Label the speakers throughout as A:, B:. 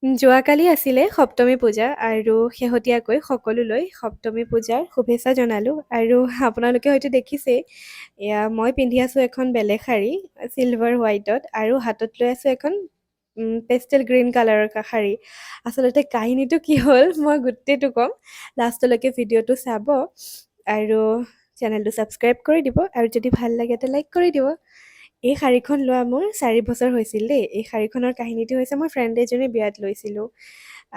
A: যোৱাকালি আছিলে সপ্তমী পূজা আৰু শেহতীয়াকৈ সকলোলৈ সপ্তমী পূজাৰ শুভেচ্ছা জনালোঁ আৰু আপোনালোকে হয়তো দেখিছেই এয়া মই পিন্ধি আছোঁ এখন বেলেগ শাৰী চিলভাৰ হোৱাইটত আৰু হাতত লৈ আছোঁ এখন পেষ্টেল গ্ৰীণ কালাৰৰ শাৰী আচলতে কাহিনীটো কি হ'ল মই গোটেইটো ক'ম লাষ্টলৈকে ভিডিঅ'টো চাব আৰু চেনেলটো ছাবস্ক্ৰাইব কৰি দিব আৰু যদি ভাল লাগে এটা লাইক কৰি দিব এই শাৰীখন লোৱা মোৰ 4 বছৰ হৈছিল দেই এই শাৰীখনৰ কাহিনীটো হৈছে মই ফ্ৰেণ্ড এজনী বিয়াত লৈছিলোঁ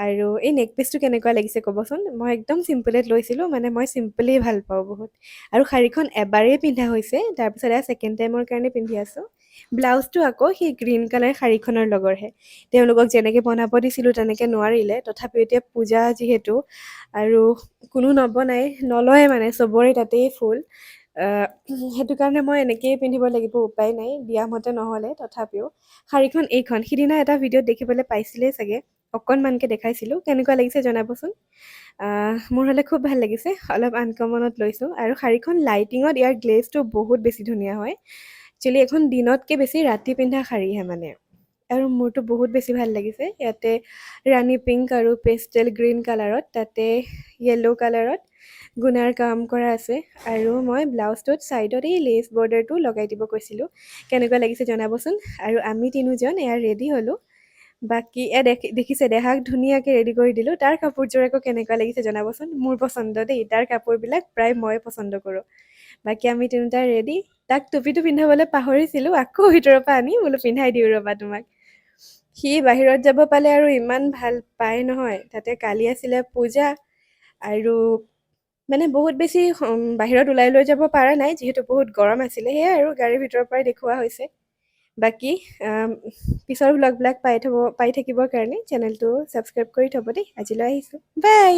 A: আৰু এই নেক পিচটো কেনেকুৱা লাগিছে ক'বচোন মই একদম চিম্পলত লৈছিলোঁ মানে মই চিম্পলেই ভাল পাওঁ বহুত আৰু শাৰীখন এবাৰেই পিন্ধা হৈছে তাৰপিছত এয়া ছেকেণ্ড টাইমৰ কাৰণে পিন্ধি আছোঁ ব্লাউজটো আকৌ সেই গ্ৰীণ কালাৰ শাৰীখনৰ লগৰহে তেওঁলোকক যেনেকৈ বনাব দিছিলোঁ তেনেকৈ নোৱাৰিলে তথাপিও এতিয়া পূজা যিহেতু আৰু কোনো নবনাই নলয় মানে চবৰে তাতেই ফুল সেইটো কাৰণে মই এনেকৈয়ে পিন্ধিব লাগিব উপায় নাই বিয়া মতে নহ'লে তথাপিও শাৰীখন এইখন সিদিনা এটা ভিডিঅ'ত দেখিবলৈ পাইছিলেই চাগে অকণমানকৈ দেখাইছিলোঁ কেনেকুৱা লাগিছে জনাবচোন মোৰ হ'লে খুব ভাল লাগিছে অলপ আনকমনত লৈছোঁ আৰু শাৰীখন লাইটিঙত ইয়াৰ গ্লেজটো বহুত বেছি ধুনীয়া হয় একচুৱেলি এখন দিনতকৈ বেছি ৰাতি পিন্ধা শাৰীহে মানে আৰু মোৰতো বহুত বেছি ভাল লাগিছে ইয়াতে ৰাণী পিংক আৰু পেষ্টেল গ্ৰীণ কালাৰত তাতে য়েল্ল' কালাৰত গুণাৰ কাম কৰা আছে আৰু মই ব্লাউজটোত ছাইডত এই লেচ বৰ্ডাৰটো লগাই দিব কৈছিলোঁ কেনেকুৱা লাগিছে জনাবচোন আৰু আমি তিনিজন এয়া ৰেডি হ'লোঁ বাকী দেখিছে দেহাক ধুনীয়াকৈ ৰেডি কৰি দিলোঁ তাৰ কাপোৰযোৰ আকৌ কেনেকুৱা লাগিছে জনাবচোন মোৰ পচন্দ দেই তাৰ কাপোৰবিলাক প্ৰায় মই পচন্দ কৰোঁ বাকী আমি তিনিটা ৰেডি তাক টুপিটো পিন্ধাবলৈ পাহৰিছিলোঁ আকৌ ভিতৰৰ পৰা আনি বোলো পিন্ধাই দিওঁ ৰ'বা তোমাক সি বাহিৰত যাব পালে আৰু ইমান ভাল পায় নহয় তাতে কালি আছিলে পূজা আৰু মানে বহুত বেছি বাহিৰত ওলাই লৈ যাব পৰা নাই যিহেতু বহুত গৰম আছিলে সেয়াই আৰু গাড়ীৰ ভিতৰৰ পৰাই দেখুওৱা হৈছে বাকী পিছৰ ভ্লগবিলাক পাই থাকিবৰ কাৰণে চেনেলটো ছাবস্ক্ৰাইব কৰি থ'ব দেই আজিলৈ আহিছোঁ বাই